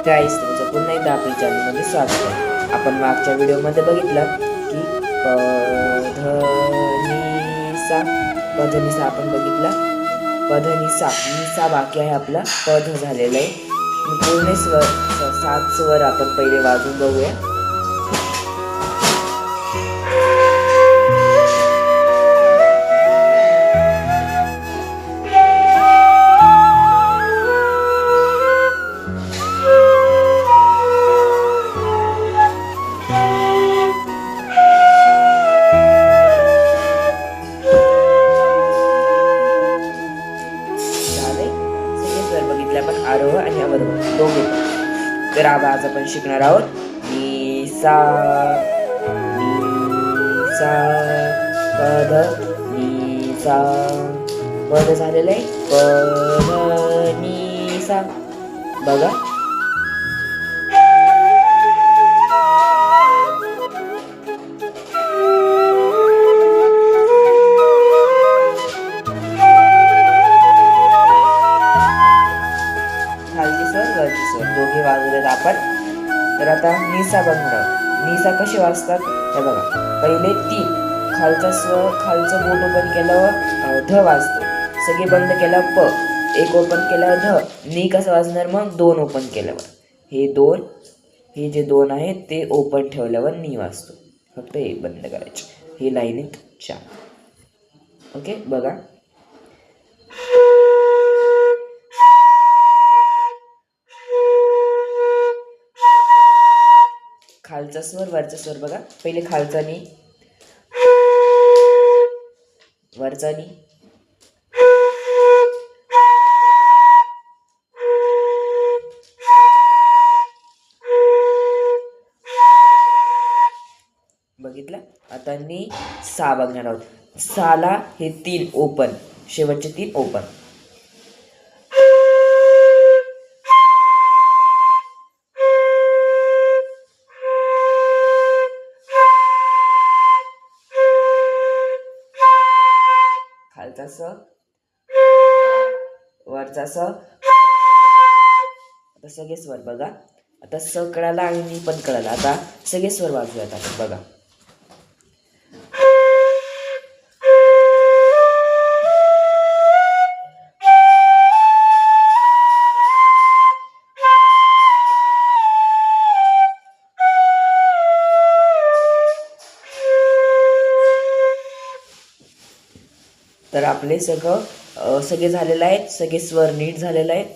गाईस, तुमचं पुन्हा एकदा आपल्या चॅनलमध्ये स्वागत आहे. आपण मागच्या व्हिडिओमध्ये बघितलं की पधनिसा आपण बघितला. निसा बाकी आहे, आपला पध झालेला आहे. पूर्ण स्वर 7 स्वर आपण पहिले वाजून बघूया. आपण आरोह आणि अवरोह दोघे. तर आज आपण शिकणार आहोत नि सा पध नि सा पध झालेलं आहे. पध नि सा बघा. खालची स्वर वरची स्वर दोघे वाजवलेत आपण. तर आता निसा बघणार आहोत. निसा कसे वाजतात हे बघा. पहिले 3 खालचा स्वर, खालचं बोट ओपन केल्यावर ध वाजतो. सगळे बंद केल्यावर प, 1 ओपन केल्यावर ध. नी कसं वाजणार मग 2 ओपन केल्यावर. हे जे 2 आहेत ते ओपन ठेवल्यावर नी वाजतो. फक्त 1 बंद करायचे. ही लाईन आहेत 4. ओके बघा. खालचा स्वर वरचा स्वर बघा. पहिले खालचा नी, वरचा नी, बघितलं. आता नी सा बघणार आहोत. साला हे 3 ओपन, शेवटचे 3 ओपन. खालचा स, वरचा स. आता सगळे स्वर बघा. आता स कळाला आणि नी पण कळाला. आता सगळे स्वर वाजूयात आपण बघा. तर आपले सगळे झालेलं आहेत. सगळे स्वर नीट झालेले आहेत.